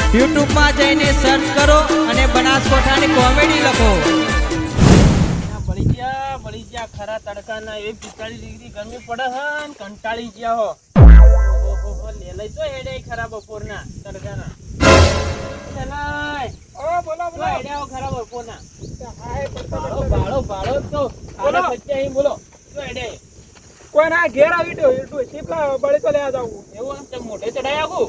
YouTube માં જઈને search કરો અને બનાસકોઠાની કોમેડી લખો. બળી ગયા ખરા તડકાના 41 ડિગ્રી ગરમી પડે હે ને કંટાળી ગયા હો. ઓહો લેલઈ તો હેડે ખરા બપોરના તડકાના. ચલાય ઓ બોલો હેડે આવો ખરા બપોરના. ભાડો તો બોલો બચ્ચે અહીં બોલો તો હેડે કોઈ ના ઘેર આવી ડો શીપલા બળી તો લેવા જાવું એવું તેમ મોઢે ચડાય આવું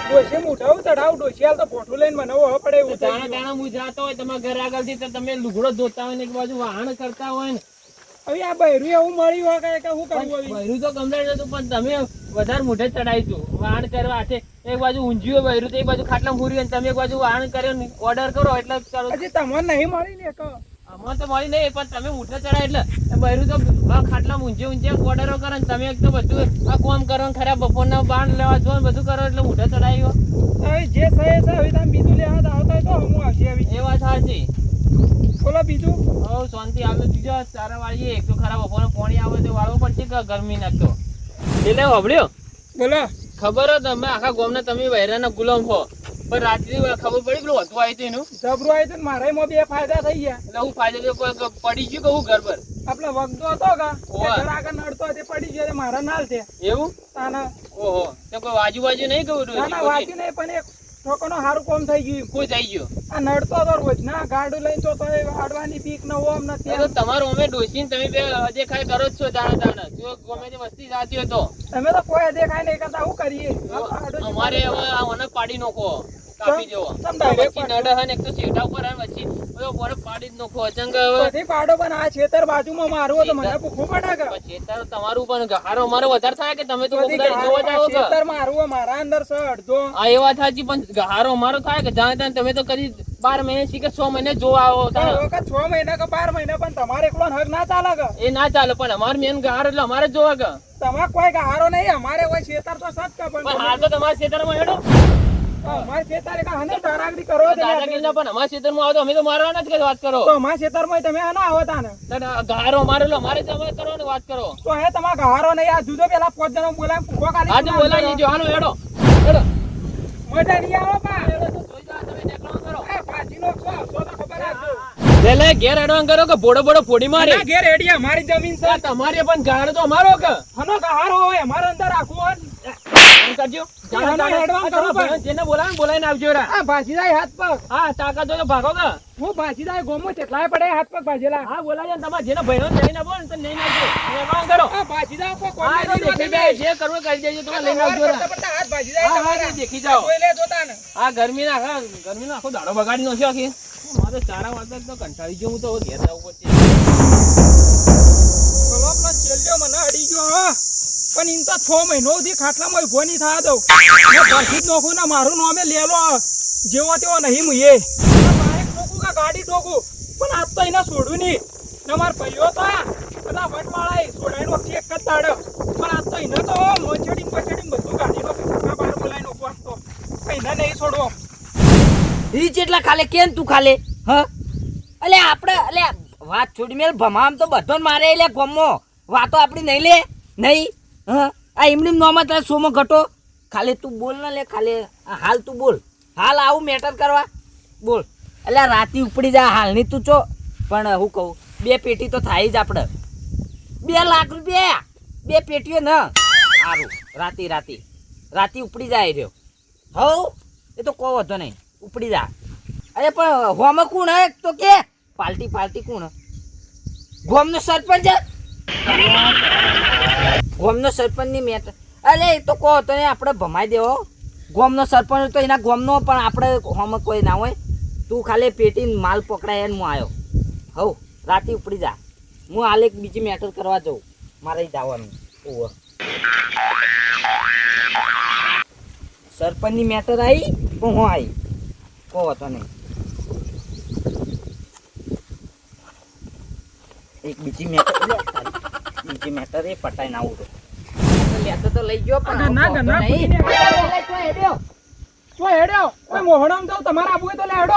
ડોશી મોઢાવું ચડાવું ડોશી હાલ તો પોઠું લઈને બનાવવો પડે એવું દાણા હું જાતો હોય તમારા ઘર આગળથી તો તમે લુગડો ધોતા હોય ને એક બાજુ વાહન કરતા હોય ને હવે આ બૈરું એવું મળ્યું હોય કે શું કરવું બૈરું તો કમ્પ્લેટ હતું પણ તમે વધારે મોઢે ચડાવીશું વાહન કરવા હાથે એક બાજુ ઊંઝ્યું બૈરું તો એક બાજુ ખાટલા મૂર્યું અને તમે એક બાજુ વાહન કર્યો ઓર્ડર કરો એટલે ચાલો હજી તમને નહીં મળી ને અમારે તો મળી નહીં પણ તમે મોઢે ચડાય એટલે બૈરું તો ખાટલા ઊંઝે ઓર્ડરો કરો ને તમે એક તો બધું આ કોમ કરો ને ખરા બપોરના બાણ લેવા જો ને બધું કરો એટલે મોઢે ચડાવ્યો હવે જે સહે છે હવે તમે બીજું લેવા આવતા હોય તો હું આવશે આવી એ વાત સાચી બોલો બીજું હવ શાંતિ આવે બીજો ચારા વાળીએ એક તો ખરા બપોરનું પાણી આવે તો વાળવું પડશે કે ગરમી નાખતો એટલે હબળ્યો બોલો ખબર હો તમે આખા ગામને તમે વહેરાના ગુલામ છો પણ રાત્રે ખબર પડી પેલું હતું આવ્યું એનું જબરું આવ્યું હતું મારે એમાં બે ફાયદા થઈ ગયા એટલે હું ફાયદો પડી ગયું કહું ઘર પર આપડે વગતો હતો ઘર આગળ નડતો તે પડી ગયો મારા નાલ છે એવું તાના ઓહો તો કોઈ વાજુ નહીં કહું વાંચી નહીં પણ એક છોકરો સારું કોમ થઈ ગયું કોઈ થઈ ગયો આ નડતો હતો રોજ ના ગાડું લઈને તો આડવાની બીક ન ઓમ નથી તો તમારું અમે ડોસીને તમે બે દેખાય કરો જ છો દાણા જો ગમે તે વસ્તી જાતી હોય તો તમે તો કોઈ દેખાય નહીં કરતા શું કરીએ અમારે હવે આ મને પાડી નાખો કાપી દેવો પછી નડે હે ને એક તો છેટા ઉપર હે પછી બધો પાડી જ નાખો અચંગ બધી પાડો પણ આ છેતર બાજુમાં મારવો તો મને ભૂખું પડે કે છેતર તમારું પણ ગહારો અમારો વધારે થાય કે તમે તો જોવા જાઓ કે છેતર મારવો મારા અંદર છે અડધો આ એ વાત સાચી પણ ગહારો અમારો થાય કે જાણે ત્યાં તમે તો કદી 12 મહિને શીખે 6 મહિને જોવા આવો 6 મહિના કે 12 મહિના પણ તમારે એકલો હક ના ચાલે કે એ ના ચાલે પણ અમાર મેન ગહારો એટલે અમારે જ જોવા કે તમારે કોઈ ગહારો નહીં અમારે કોઈ છેતર તો સત કે પણ હાલ તો તમારા ખેતરમાં હેડો અમારે ખેતર કે હને દારાગરી કરો દાદાગીરી પણ અમારા ખેતરમાં આવો તો અમે તો મારવાના જ કે વાત કરો તો અમારા ખેતરમાં તમે આના આવો તાને ગહારો મારેલો અમારે જ અમે કરવાની વાત કરો તો હે તમારા ગહારો નહીં આ જુદો પેલા 5 જણો બોલાય પૂકો કાઢી આજે બોલાવી જો હાલો હેડો મજા નહીં આવો પા જોઈ જા તમે નેકળો કરો એ પાજીનો સો તો ખબર આ લે ઘેર એડવાન કરો કે બોડો બોડી મારે ના ઘેર એડિયા મારી જમીન છે તમારી પણ ગહારો તો અમારો કે હનો ગહારો હોય અમાર અંદર રાખવું કરજો જેને બોલાવીને આવજો રા આ ભાજીદાય હાથ પગ હા તાકાત હોય તો ભાગો કે હું ભાજીદાય ગોમો કેટલાય પડે હાથ પગ ભાજેલા હા બોલાજો તમારે જેને ભણો લઈને આવો ને તો લઈને આવજો એમાં કરો આ ભાજીદાય કોઈ હા એ દેખી જાય જે કરવું કરી દેજો તમે લઈને આવજો રા હાથ ભાજીદાય તમારે દેખી જાઓ કોઈ લે જોતા ને આ ગરમીના આખો દાડો બગાડી નાખ્યો આખી મારે ચારા વાળતા તો કંટાળી ગયો હું તો ઘેર જવું પડશે કલોપનો ચેલ્યો મને અડી ગયો હા પણ ઇન તો 6 મહિનો સુધી ખાટલામાં ઉભો નહીં થવા દઉં મેં ભરથી જ નોખું ને મારું નામે લેલો જેવો તેવો નહીં મુએ બાઈક નોખું કે ગાડી નોખું પણ આજ તો એને છોડ્યું નહીં ને માર ભાઈઓ તો બધા વટવાળા છોડાઈ નો એક જ દાડ્યો પણ આજ તો એને તો મોચડી બધું ગાડી નો બહાર બોલાઈ નોખું આજ તો એને નહીં છોડવો ઈ જેટલા ખાલે કેમ તું ખાલે હ અલે આપણે અલે વાત છોડી મેલ ભમામ તો બધો મારે એટલે ગમો વાતો આપણી નહીં લે નહીં હા આ એમની નોમાં તારે સોમાં ઘટો ખાલે તું બોલ ના લે ખાલે હાલ તું બોલ હાલ આવું મેટર કરવા બોલ એટલે રાતી ઉપડી જા હાલની તું ચો પણ હું કહું 2 પેટી તો થાય જ આપણે 2 લાખ રૂપિયા 2 પેટીઓ ન સારું રાતી ઉપડી જાય રહ્યો હવ એ તો કહો હતો નહીં ઉપડી જા અરે પણ હોમાં કોણ હે તો કે પાર્ટી કોણ ગોમનો સરપંચ ગોમનો સરપંચની મેટર અરે એ તો કહો તો ને આપણે ભમાઈ દેવો ગોમનો સરપંચ તો એના ગોમનો પણ આપણે હોમાં કોઈ ના હોય તું ખાલી પેટી માલ પકડાય હું આવ્યો હવ રાતે ઉપડી જા હું હાલ એક બીજી મેટર કરવા જાઉં મારે જવાનું ઓહ સરપંચની મેટર આવી પણ હું આવી કહો તો નહીં એક બીજી મેટર એ પટાઈ ના આવું લેતો તો લઈ ગયો પણ હેડ્યો કોઈ મોહણમ જાવ તમારે આબુ તો લે હેડો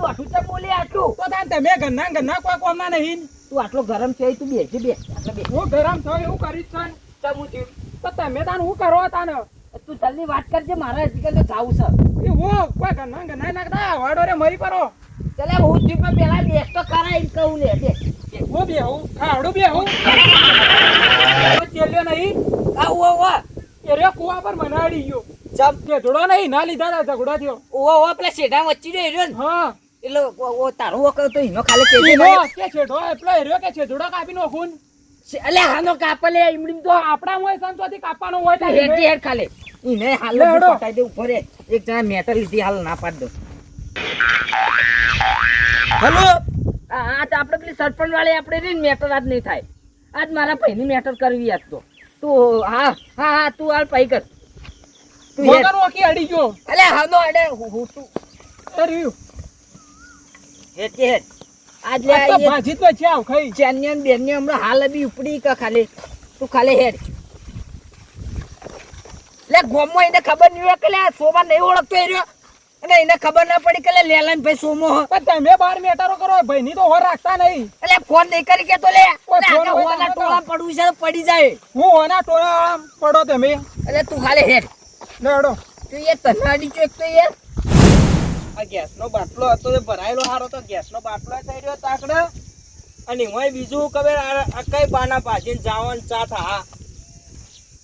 આટલું તો બોલી આટલું તો તાન તમે ગન્ના કોઈ કોમ ના નહીં તું આટલો ગરમ છે તું બે હું ગરમ થયો એવું કરીશ છે ચમું થયું તો તમે તાન હું કરો તાન તું જલ્દી વાત કરજે મારે હજી તો જાવું છે એ હો કોઈ ગના નાખતા વાડો રે મરી પરો ચલે હું જી પર પેલા બેસ તો કરાઈ કહું લે દે હો બે હું ખાવડો બે હું ચેલ્યો નહીં આવો આવો એ રે કુવા પર મનાડી ગયો જબ કે જોડો નહીં ના લીધા તા ઝઘડો થયો ઓ પેલા શેઢા વચ્ચી રહ્યો ને હા એટલે ઓ તારું ઓ તો ઈનો ખાલી કેજે ઈનો કે છેડો એટલો હેર્યો કે છેડો કાપી નાખું અલે હાનો કાપલે ઈમડી તો આપણા હોય સંતોથી કાપવાનો હોય તો હેડ હેડ ખાલે ઈને હાલ લેડો. પટાઈ દે ઉપર એક જણા મેટર લીધી હાલ ના પાડ દો હેલો આ તો આપણે પેલી સરપંચ વાળી આપણે રે મેટર આજ નહીં થાય આજ મારા ભાઈની મેટર કરવી આજ તો તું હા હા હા તું હાલ પૈ કર તું હેડ મગર ઓકી અડી ગયો અલે હાનો અડે હું તું અરે હેડ કે હેડ આજ આ તો લે ભાજી તો છે આવ ખાઈ ચેન્યન બેન્યન હમણાં હાલ બી ઉપડી કે ખાલી તું ખાલી હેડ લે ગોમો એને ખબર નહીં હોય કે લે આ સોમા નહીં ઓળખતો એ રહ્યો અને એને ખબર ના પડી કે લે લેલાન ભાઈ સોમો હ. પણ તમે બાર મેટરો કરો ભાઈ ની તો હોર રાખતા નહીં એટલે ફોન નહીં કરી કે તો લે ઓય, ફોન આગળ હોય તો હોવાના નતો. ટોળા પડવું છે તો પડી જાય હું હોના ટોળા પડો તમે એટલે તું ખાલી હેડ લેડો તું એ તનાડી ચો એક તો યાર આ ગેસનો બાટલો હતો તે ભરાયેલો હારો તો ગેસનો બાટલો થઈ રહ્યો તાકડા અને એમાંય બીજું ખબર આ કઈ બાના ભાજીને જાવન ચા થા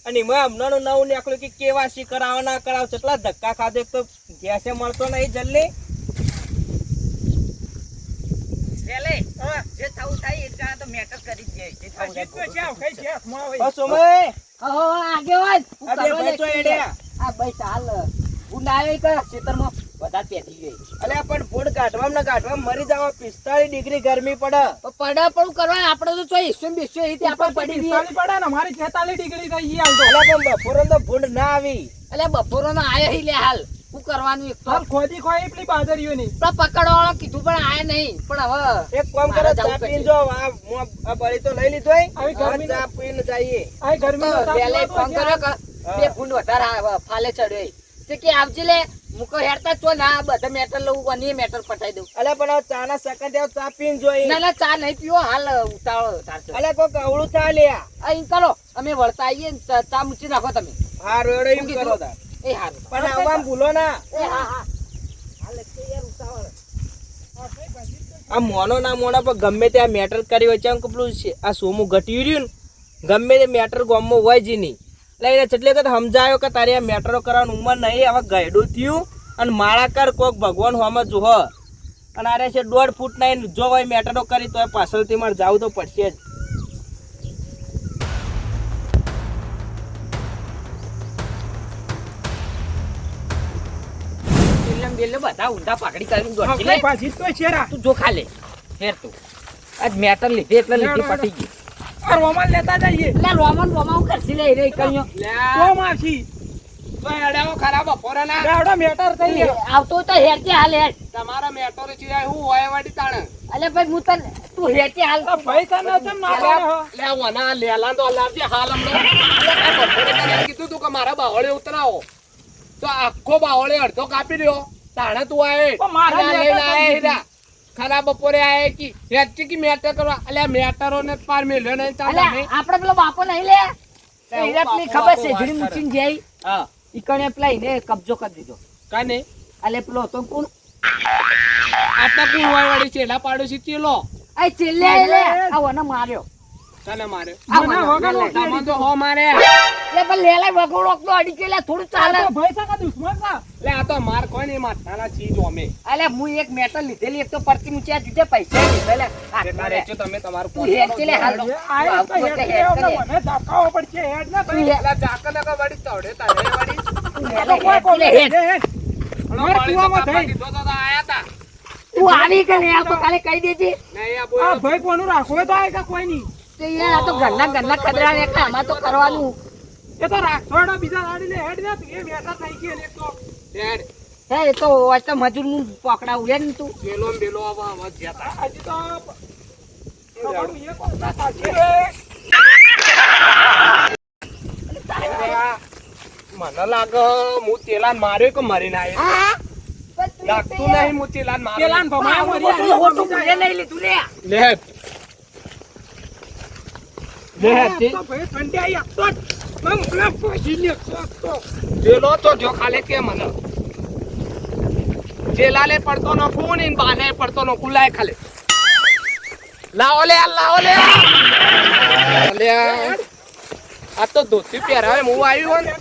અને એમાં હમણાંનું નવું નીકળ્યું કે કેવાસી કરાવો ના કરાવો કેટલા ધક્કા ખાધે એક તો ગેસે મળતો નહીં જલ્દી પેલે જે થવું થાય એ જા તો મેટર કરી જ જાય જે થવું ભાજી તો છે આવ ખાઈ છે હાથમાં આવે બસ ઓમે હો આગે હોય હું આ બે કરવા ભાઈ તો લે એડ્યા. આ ભાઈ ચાલ હું આવ્યો કે ખેતરમાં બધા પેથી ગઈ અલ્યા પણ ફૂડ કાઢવામાં મરી જાવ 45 ડિગ્રી ગરમી પડે પડા પડું કરવા આપણે તો ચોઈ ઈસ્ટો બેસ્ટો એ રીતે આપણે પડી ગઈ પિસ્તાળી પડે ને મારી 46 ડિગ્રી થઈ ગઈ હાલ તો અલ્યા પણ બપોરે તો ફૂડ ના આવી એટલે બપોરો ના આયા હી લે હાલ શું કરવાનું એક તો હાલ ખોદી ખોઈ એટલી બાદરીઓ ની પેલા પકડવાળો કીધું પણ આયા નહીં પણ હવે એક કામ કરો મારે ચા જવું પીને પડશે. જો આ બળી તો લઈ લીધો આવી ગરમી ચા પીને જઈએ આ ગરમી તો નો તાપ વેલે લાગતો ફોન છે. કર્યો કે બે ફૂંડ વધારે ફાલે ચડ્યો તે કે આવજે લે મુકો હેરતા જ છો ના બધા મેટર લઉં બની મેટર પટાઈ દઉં અલ્યા પણ આ ચાના સેકન્ડ આવ ચા પીને જોઈ ના ના ચા નહીં પીવો હાલ ઉતાવળો થાશે અલ્યા કોક અવળું ચા લ્યા અહીં કરો અમે વળતા આવીએ ને ચા મૂકી નાખો તમે હા રોડે એમ મૂકી કરો દો. તાર એ હારું પણ આવવામાં ભૂલો ના એ હા હા હાલ તો યાર ઉતાવળ આ મોનો ના મોના પર ગમે ત્યાં મેટર કરી હોય ચમ કપલું આ સોમું ઘટ્યું રહ્યું ને ગમે તે મેટર ગોમમાં હોય જ નહીં એટલે એને એટલે તો સમજાયો કે તારી આ મેટરો કરવાની ઉંમર નહીં હવે ગયડું થયું અને માળા કર કોક ભગવાન હોમાં જોહ અને આરે છે 1.5 ફૂટ નહીં જો હોય મેટરો કરી તો પાછળથી મારે જાવું તો પડશે જ બેલમ બેલમ બધા ઊંધા પાકડી કરીને હા, દોડતી લે ભાજી તો છે રા તું જો ખાલે હેર તું આજ મેટર લીધી એટલે લીધી પટી ગઈ આ રોમાલ લેતા જઈએ એટલે રોમન રોમા હું કરશી લે રે કઈયો તો માછી ખરાબ બપોરના લેવડો મેટર થઈ ગયા આવતો તો હેર કે હાલ હેર તમારા મેટરો સિવાય હું હોય વાડી તાણે અલે ભાઈ હું તને તું હેર કે હાલ આ ભાઈ તને કેમ ના પાડે હો? લે વના લેલા તો લાવજે હાલ હમણાં કીધું તું કે મારા બાવળે ઉતરાવો તો આખો બાવળે અડધો કાપી રહ્યો તાણે તું આવે પણ મારા અલ્યા મેટર લઈને આયા કાપી હીરા. ખરા બપોરે આયા કી હેચી કી મેટર કરવા અલ્યા મેટરો ને પાર મેલ્યો નહીં અલે ચાલે આપણે પેલો બાપો નહીં લે હીરાપની ખબર છે જીરી મૂકીને જાય હા ઈકણે પેલા એને કબજો કરી દીધો કાને અલે પેલો તો કોણ આટલા કોણ હોય વાળી છેલા પાડોશી ચેલો આ છેલ્લે લે આ વને માર્યો કાને મારે આ મને વને વગર લે. તમે તો હો મારે લે પણ લેલા વગોડો તો અડી કે લે થોડું ચાલે આ તો ભાઈ સાકા દુશ્મન ના લે આ તો માર કોઈ નહીં માથાના ચીજ અમે અલે હું એક મેટર લીધેલી એક તો પરતી મૂચ્યા જુજે પૈસા લીધે લે કેટલા રહેજો તમે તમારું તું હેડ કે લે હાલ આ તો હેડ કે હવે મને ધક્કાવો પડશે હેડ ના ભાઈ પેલા જાકા નકા વાડી તોડે તારે વાડી આ તો કોઈ કોઈ હેડ. હેડ મારે કુવામાં થઈ કીધો તો આયા તા તું આવી કે લે આ તો કાલે કહી દેજે નહીં આ આ બોલ ભાઈ કોનું રાખો હોય તો આ કે કોઈ નહીં તો યાર આ તો ઘરના ખદરા ને આમાં તો કરવાનું એ તો રાખોડા બીજા લાડી લે હેડ ને એ મેટર થઈ ગઈ એક તો ડેડ હે એ તો આજ તો મજૂર નું પકડાવું હે ને તું બેલો ને બેલો આવા આવા જતા હજી તો તમારું એ કોણ સાચી મને લાગે હું તેલાન માર્યો કે મરીને આવ્યો લાગતું નહીં હું તેલાન માર્યો પેલાન ભમાયા મરી મોટું હોટું ભૂલે નહીં લીધું લે લે લે તો ભાઈ ઠંડી આઈ આપતો જ. મને પછીને તો જેલો તો જો ખાલે કે મને જેલાલે પડતો નો ફોન ઇન બાને પડતો નો ખુલાય ખાલે લાવો લે આ તો ધોતી પહેરાવે હું આવ્યો ને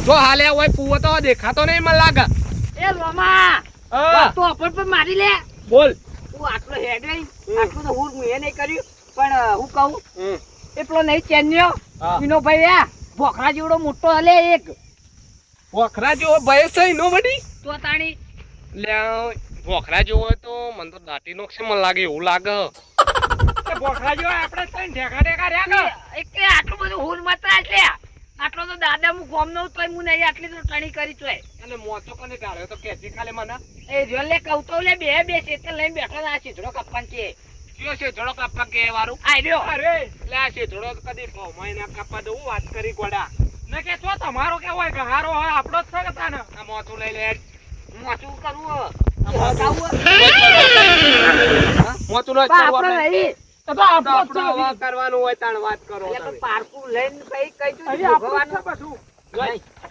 જો હાલે હોય પૂવો તો દેખાતો નહીં મને લાગે એ લોમા તો અપર પર મારી લે બોલ તું આટલો હેડ નહીં આટલું તો હું એ નહીં કર્યું પણ હું કહું એટલો નહીં ચેન્યો વિનો ભાઈ આ ભોખરા જેવડો મોટો હલે એક વખરા જેવો ભય છે નો વડી તો તાણી લે વખરા જેવો હોય તો મને તો દાટી નોખશે મને લાગે એવું લાગે વખરા જેવો આપણે ત્રણ ઢેકા રહ્યા એક આટલું બધું હું માત્ર એટલે આટલો તો દાદા હું ગોમ નો તો હું નહીં આટલી તો ટણી કરી ચોય અને મોચો કોને ગાળ્યો તો કેજી ખાલે મને એ જો લે કહું તો લે બે સેતર લઈને બેઠો ના સીધડો કપ્પાન છે કયો છે જોડો કાપવા કે વારું આઈ રહ્યો અરે લે છે જોડો કદી ભાવમાં ના કાપવા દઉં વાત કરી ગોડા ને કે તો તમારો કે હોય ગહારો હોય આપણો જ છે કે તાને આ મોચું લઈ લે મોચું કરવું મોચું નો આપણે નહીં તો આપણો કરવાનું હોય તાણ વાત કરો એટલે પણ પારકું લઈને ભાઈ કઈ તું ભગવાનનું બધું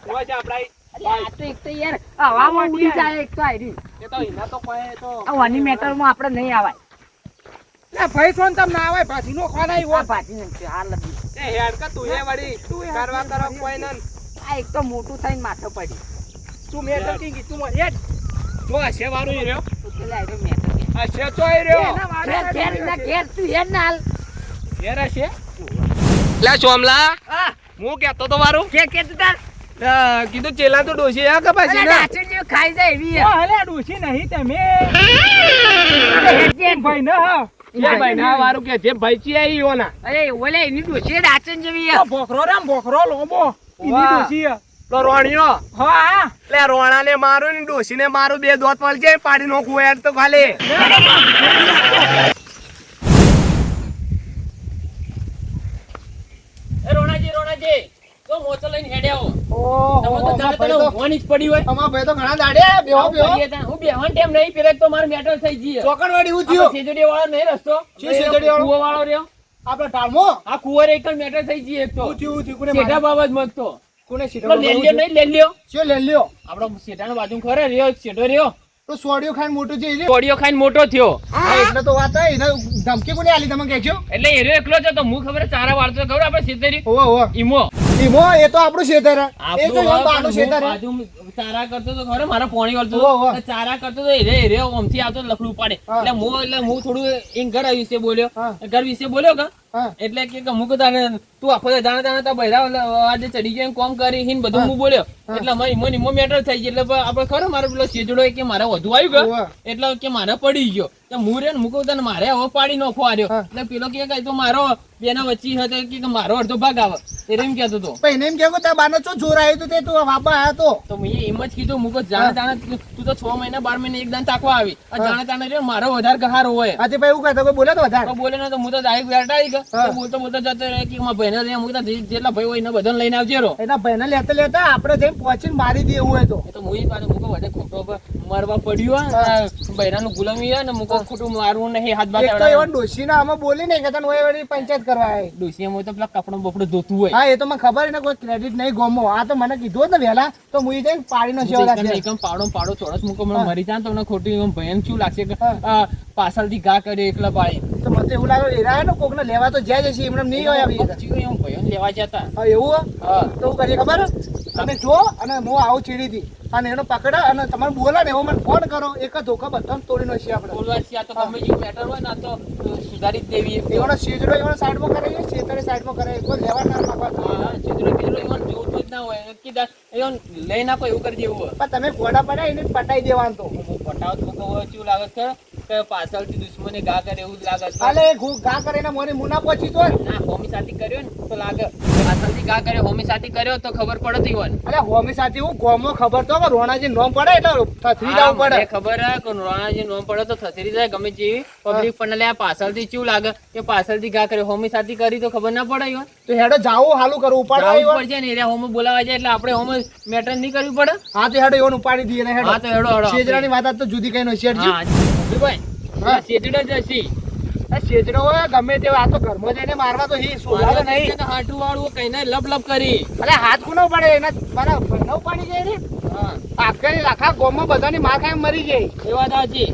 હોય છે આપડા આ તો એક તો યાર હવામાં ઉડી જાય એક તો આઈ એ તો હિના તો કોઈ તો આ વાની મેટરમાં આપણે નહીં આવાય લે ભાઈ સોન તમ ના આવે ભાજી નો ખાના આ ભાજી ને હાલ લબી એ હેડ કે તું એ વડી કરવા કરો કોઈ નન આ એક તો મોટું થઈને માથે પડી તું મેટર કી તું મર હેડ જો આ છે વારું ઈ રહ્યો તો પેલા આઈ મેટર આ છે તો ઈ રહ્યો ઘેર તું હેડ ના હાલ ઘેર છે લે સોમલા હા હું કેતો તો વારું કે તું તાર કીધું ચેલા તો ડોસી આ કે પછી અરે ના નાચી જેવું ખાઈ જાય એવી અલે ડોસી નહીં તમે હેડ ભાઈ ના જે ભાઈ ના વારું કે જે ભાઈ ચી આવી યો ના અરે ઓલે એની ડોશી નાચન જેવી ભોખરો રામ ભોખરો લોબો ઈની ડોસી તો રોણિયો હા લે રોણા ને મારું ને ડોસી ને મારું બે દોત વળ જાય પાડી નો કુએર તો ખાલે એ રોણાજી તો મોચો લઈને હેડે આવો ઓહો તમે તો જાણે તને ઊંઘવાની જ પડી હોય અમાર ભાઈ તો ઘણા દાડે બેહો હું બેહવાન ટેમ નહીં પેલે તો મારું મેટર થઈ ગઈ ચોકણવાડી હું થયો સેજડી વાળો નહીં રસ્તો સેજડી વાળો? કુવો વાળો રહ્યો આપડા ટાળમો આ કુવર એક જ મેટર થઈ ગઈ એક તો હું થયું કોને સેઠા બાબત મગતો કોને પેલો લેલ્યો નહીં લેલ્યો છે લે લ્યો આપણો સેઠાનો બાજુ ખરે રહ્યો સેઠો રહ્યો તો સોડિયો ખાઈને મોટો છે ઈ કોડિયો ખાઈને મોટો થયો હા એટલે તો વાત હે એને ધમકી કોને આલી તમે કહેજો એટલે એરો એકલો જ હતો હું ખબર ચારા વાળતો ખબર આપણે સેતરી ઓહો ઈમો ઈમો એ તો આપણું ખેતર હે એ તો એમ બાનું ખેતર હે બાજુ ચારા કરતો તો ખરો મારા પોણી વળતો ઓહો. તો ચારા કરતો તો એરે ઓમથી આવતો લખડું પાડે હા. એટલે હું થોડું એ ઘર વિશે બોલ્યો હા. ઘર વિશે બોલ્યો કે હા એટલે કે હું કહું તાને તું આખો દાણા બહેરા આજે ચડી ગયા કોમ કરી હિન બધું હું બોલ્યો હા. એટલે અમારી ઈમો મેટર થઈ ગઈ એટલે આપણે ખરો મારો પેલો સેજડો કે મારે વધુ આવ્યું કે ઓહો. એટલે કે મારે પડી ગયો તો હું રે હું કહું તને મારે હવે પાડી નાખો આર્યો હા. એટલે પેલો કે તો મારો બેના વચ્ચે હતો કે મારો અડધો ભાગ આવે એટલે એમ કહેતો હતો પણ એને એમ કેવું તાર બાનો ચો જોર આવ્યો તો તે તું વાપા આયો તો તો મેં એમ જ કીધું મુકો જાણે તું તો 6 મહિના 12 મહિને એક દાન તાકવા આવી આ જાણે રહ્યો મારો વધારે ગહારો હોય આજે ભાઈ એવું કહેતો કોઈ બોલે તો વધારે તો બોલે ને તો હું તો ડાયરેક્ટ બેઠા કે હા. બોલતો જતો રહે કે મારા ભાઈને લઈને હું જેટલા ભાઈ હોય એને બધાને લઈને આવજે રો એના ભાઈને લેતા લેતા આપણે જઈને પહોંચીને મારી દઈએ એવું હોય તો એ તો મુઈ પાછો મુકો વધે ખોટો પર મારવા પડ્યો બૈરાનું ગુલામી હે ને મુકો ખોટું મારવું નહીં હાથ એક તો બાત એવા ડોશીના આમાં બોલી ને કે તને ઓય વળી પંચાયત કરવા આવી ડોસીએ તો પેલા કપડો બપડો ધોતું હોય હા એ તો મને ખબર ને કોઈ ક્રેડિટ નહીં ગોમો આ તો મને કીધું હોત ને વહેલા તો હું જઈને પાડીનો સેવડા છે એકમ પાડો ચોરસ મુકો મને હા. મરી જાય ને તમને ખોટી ભયન શું લાગશે કે હા. પાછળથી ઘા કરે એકલા પાડી તો મને તો એવું લાગે એરા ને કોકને લેવા તો જાય છે એમને નહીં હોય આવી એમ ભયન લેવા જતા હા એવું હે? હા તો હું કરીએ ખબર હે? તમે જો અને હું આવું ચીડીથી અને એનો પકડા અને તમારે બોલા ને એવો મને ફોન કરો એક જ ધોકા બધા તોડી નાખીએ આપણે બોલવા છે આ તો ગમે જેવું મેટર હોય ને આ તો સુધારી જ દેવી એવાનો શીજડો એવાનો સાઈડમાં કરાવીએ છેતરે સાઈડમાં કરાવીએ કોઈ લેવા ના પાપા હા ચિત્રો બિત્રો એમાં જોતું જ ના હોય કીધા એવો લઈ નાખો એવું કરી દેવું હોય પણ તમે ઘોડા પડ્યા એને જ પટાઈ દેવાનું તો હું પટાવત મૂકો હોય શું લાગે છે કે પાછળથી દુશ્મને ઘા કરે એવું જ લાગે છે કાલે ઘા કરીને મોને મુના પહોંચી તો ના હોમી સાથી કર્યો ને તો લાગે પાછળથી ઘા કર્યો હોમી સાથી કર્યો તો ખબર પડતી હોય અરે હોમી સાથે હું ગોમો ખબર તો કે રોણાજી નોમ પડે એટલે થથરી જવું પડે મને ખબર હે કે રોણાજી નોમ પડે તો થથરી જાય ગમે જેવી પબ્લિક પણ લે આ પાછળથી શું લાગે કે પાછળથી ઘા કર્યો હોમી સાથી કરી તો ખબર ના પડે હોય તો હેડો જાવું હાલું કરું ઉપાડવા જાવું જ આવ્યો પડશે ને એરિયા હોમ બોલાવા જાય એટલે આપણે હોમ મેટર નહીં કરવી પડે હા તો હેડો એવન ઉપાડી દઈએ ને હા તો હેડો હેડો શેજરાની વાત આજ તો જુદી કઈ નો શેઠજી હા ભાઈ હા. સેજડો જ હશી આ શેજડો હોય ગમે તે આ તો ઘરમાં જઈને મારવા તો હી સોલા નહીં હાટુ વાળું કઈને લપ લપ કરી અરે હાથ કોનો પડે એના મારા ભાઈનો પાડી જાય ને આખા ગામમાં બધાની માર ખાઈ મરી ગઈ એ વાત સાચી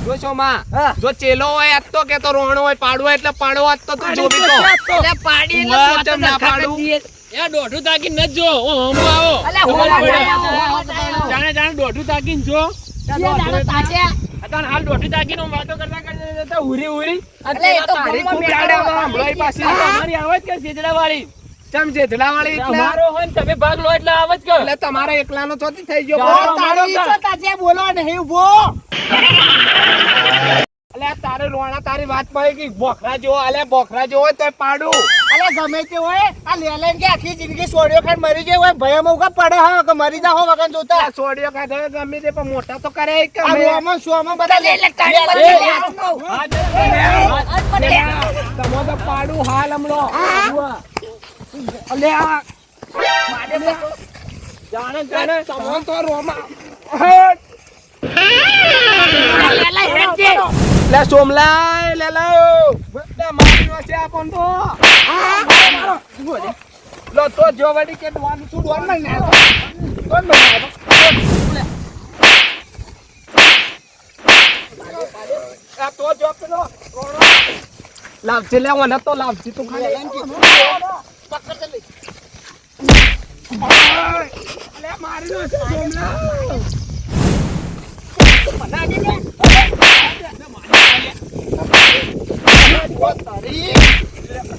જો છો માં હા. જો ચેલો હોય આજ તો કે તો રોણો હોય પાડવો એટલે પાડવો આજ તો તું જોવી તો એટલે પાડી એટલે વાહ, પોતે ચમ ના નરખા પાડું. કરી દઈએ. એ દોઢું તાકીને ન જો ઓ હમો આવો અલ્યા, ખબર હોલા પડે. જાણે, જાણે જાણે દોઢું તાકીને જો જે દાડો તાજ્યા. અત્યારે હાલ દોઢું તાકીને હું વાતો કરતા કરતા ઉરી ઉરી એટલે એ તો તારી ગામમાં ખૂબ બેઠો. યાદ આવે હમણાં પાછી તમારી આવે જ કે શેજડા વાળી ચમ જેઠલા વાળી એટલે અમારો હોય ને તમે ભાગ લો એટલે આવે જ કે એટલે તમારા એકલાનો ચોથી થઈ ગયો ચાલો, બોલો, તારી મારો ઈચ્છા તાજે બોલો નહીં ઉભો અલે આ તારે રોણા તારી વાત માં કે બોખરા જેવો અલે બોખરા જેવો હોય તોય પાડું અલે ગમે તે હોય આ લેલેન કે આખી જિંદગી સોડિયો ખાઈને મરી ગઈ હોય ભયમાં ઉકા પડે હા કે મરી જા હો વગન જોતા સોડિયો ખાધો ગમે તે પણ મોટા તો કરે કે અમે આમાં સોમાં બધા લે, લે, તાળી મારી લે, લે, લે, હાથ કહું. હા, ચાલો. હાથ પર લે. તમો તો પાડું હાલ હમણો અલે આ જાણે જાણે તમો તો રોમા લે, લે, હેડ જે. લે સોમલાય લે લાવ લે મારી છે આપણ તો મારો લો તો જો વડી કે દવાનું છોડવાનું નહીં ને કોણ બનાવે આ તો જો પેલો રોણો લાવજે લે ઓને તો લાવજે તું ખાલી પકડ દે લે મારી નો છે સોમલા બના દે લે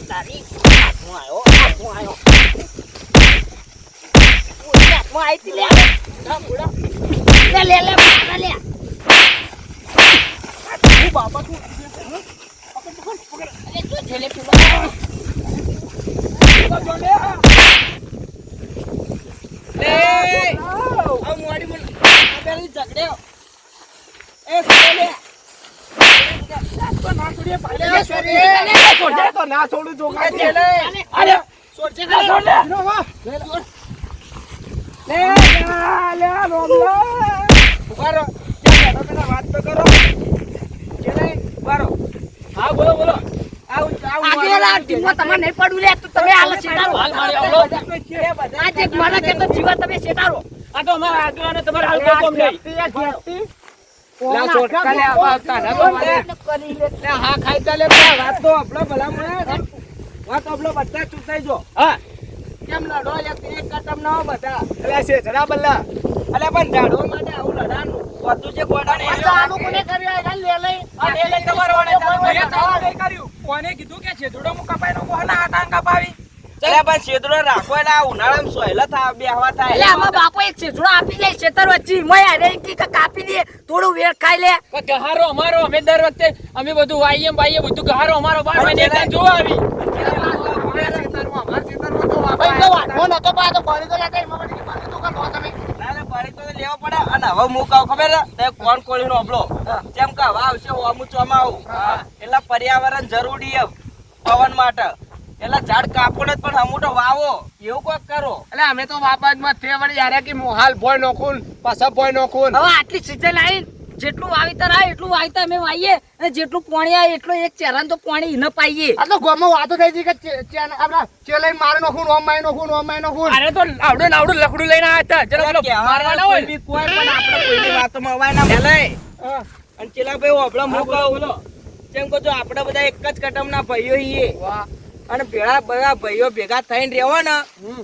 તારી હાથમાં આયો, હાથમાં આયો. ઓલી હાથમાં આઈ તી લે. લે, લે, લે, મારા લે. અલે, જો છેલ્લે પેલો. ના છોડું જો વાત તો કરો હા બોલો બોલો આગેલા ટીમમાં તમારે નહીં પડવું લે તો તમે હાલ શેતારો. હાલ મારી આવલો. આજે મને કે તો જીવા તમે શેતારો. આ તો અમારા આગેવાનો તમારે હાલ કોઈ કોમ નહીં લા છોટકા લે આવા તારા તો મારે કરી લે. લે હા ખાઈ ચાલે પેલા વાત તો આપણો ભલા મળે વાત આપણો બધા ચૂકાઈ જો હા કેમ લડો એક કટમ ના હો બધા એટલે છે જરા બલ્લા અલે પણ ઝાડો માટે આવું લડાનું બધું જે ગોડા ને આનું કોને કર્યું આ લે લઈ. આ લે લઈ તમારો વાળે ચાલુ કર્યું કોને કીધું કે છેદડો મુ કપાઈ નો કોના આટાંગ કપાવી ચલે પણ છેદરો રાખો એટલે આ ઉનાળામાં સોયલા થાય બેહવા થાય એટલે આમાં બાપો એક છેજડો આપી લે શેતર વચ્ચે મય આરે કે કાપી દે થોડું વેર ખાઈ લે. ગહારો અમારો અમે દર વખતે અમે બધું વાઈએ બાઈએ બધું ગહારો અમારો બાર મહિને એકદમ જોવા આવી ભાઈ તો વાટવો નતો પાછો પાણી તો લાગે એમાં બધી પાણી તો કાઢો તમે નાલે પાણી તો લેવો પડે અને હવે હું કહું ખબર છે તે કોણ કોળી નો અબળો જેમ કે હવા આવશે હું ચોમાં આવું એટલે પર્યાવરણ જરૂરી છે પવન માટે એટલે ઝાડ કાપો ને પણ હમું તો વાવો એવું કોક કરો એટલે અમે તો વાપાજમાં તે વળી યાર કે મોહાલ ભોય નોખુન પાછા ભોય નોખુન હવે આટલી સિઝન આવી જેટલું વાવેતર આવે એટલું વાવેતર અમે વાઈએ અને જેટલું પાણી આવે એટલું એક ચહેરાને તો પાણી ન પાઈએ. આ તો ગોમાં વાતો થઈ હતી કે આપડા ચેલાઈ મારે નોખુન ઓમ માય નોખુન ઓમ માય નોખુન અરે તો આવડું નાવડું લકડું લઈને આવ્યા હતા ચલો પેલો મારવાના હોય કોઈ બી કોઈ પણ આપણે કોઈની વાતોમાં અવાય ના બોલે અને ચેલા ભાઈ ઓબળો હું કહું જેમ કહો છો આપણે બધા એક જ કટમના ભાઈઓ છીએ અને ભેળા બધા ભાઈઓ ભેગા થઈને રહેવો ને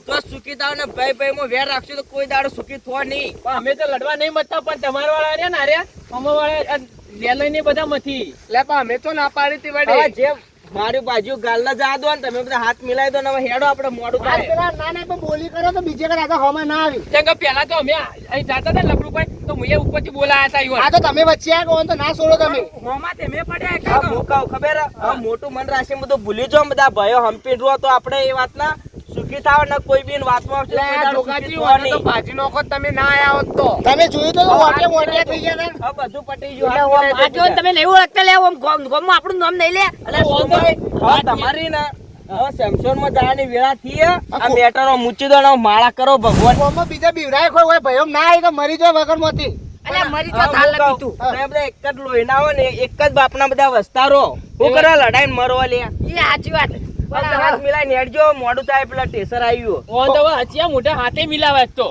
તો સુખી થાવ ને ભાઈ ભાઈ માં વેર રાખશો તો કોઈ દાડો સુખી થવા નહીં. પણ અમે તો લડવા નહીં મતતા પણ તમારા વાળા રહ્યા ને આર્યા અમારા વાળા લે લઈને બધા મથી લે પણ અમે તો ના પાડી હતી હવે વડી જે મારી બાજુ ગાલના જા દો ને તમે બધા હાથ મિલાવી દો ને હવે હેડો આપણે મોડું થાય પેલા ના ના પણ બોલી કરો તો બીજે કદાચ હમણાં ના આવી જેમ કે પેલા તો અમે અહીં જાતા હતા લકડું ભાઈ તો મુએ ઉપરથી બોલાયા હતા ઈવન. આ તો તમે વચ્ચે આ કહો તો ના છોડો તમે મોંમાં તે મેં પડ્યા હા, હું કહું ખબર હે? હવે મોટું મન રાખીને બધું ભૂલી જાઓ બધા ભાઈઓ હંપી રહો તો આપણે એ વાતના સુખી થાવ ને કોઈ બી વાતમાં આવશે તો કોઈ દાડો સુખી થવા નહીં. ભાજી નોખો તમે ના આયા હોત તો તમે જોયું તો વોટે વોટે થઈ ગયા હતા હવે બધું પટી ગયું હાથ આ જો તમે નહીં ઓળખતા લે આમ ગામમાં આપણું નામ નહીં લે. અલે સોમભાઈ, હવે તમારી ને હવે સેમસોનમાં જવાની વેળા થઈ હે. આ મેટરો મૂકી દો ને માળા કરો ભગવાન. ગોમાં બીજા બીવરાય કોઈ હોય ભયો ના આવી તો મરી જાય વગર માંથી અલ્યા મરી તો થાલ હવે હું તું કહું, તમે બધા એક જ લોહીના હો ને એક જ બાપના બધા વસ્તારો હું કરવા લડાઈને મરવા લે એ સાચી વાત હવે હાથ મિલાઈને હેડજો મોડું થાય પેલા ટેસર આવ્યું ઓ તો હવે હચિયા મોઢા હાથે મિલાવે તો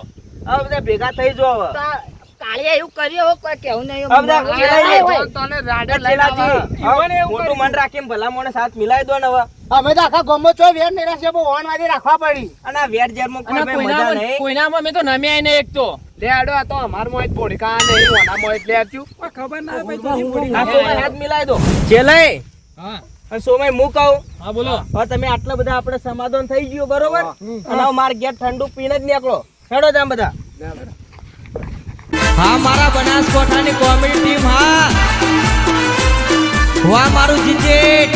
હવે બધા ભેગા થઈ જો હવે કાળિયા એવું કર્યો કોઈ કેવું નહીં હવે બધા ચેલાઈ લેજો. તને રાડે ચેલાજી, ઈવોને એવું મોટું કર્યું. મન રાખીને ભલા મોણે સાથ મિલાઈ દો ને હવે અમે તો આખા ગામમાં છો વેર નહીં રાખશે પણ ઓન વાળી રાખવા પડી અને આ વેર ઝેરમાં કોઈ ભાઈ મજા નહીં કોઈનામાં મેં તો નમ્યા ને એક તો લેડો આ તો અમારમાં જ પોડકા ને ઓનામાં એટલે આપ્યું કોઈ ખબર ના હોય ભાઈ જુદી આ પડી. સોમાઈ હાથ મિલાઈ દો ચેલાઈ હા અને સોમાઈ હું કહું હા બોલો હવે તમે આટલા બધા આપણે સમાધાન થઈ ગયું બરોબર અને હવે માર ઘેર ઠંડુ પીને જ નીકળો હેડો તમે બધા હા મારા બનાસકોઠાની કોમેડી ટીમ હા વાહ મારું જીજેટ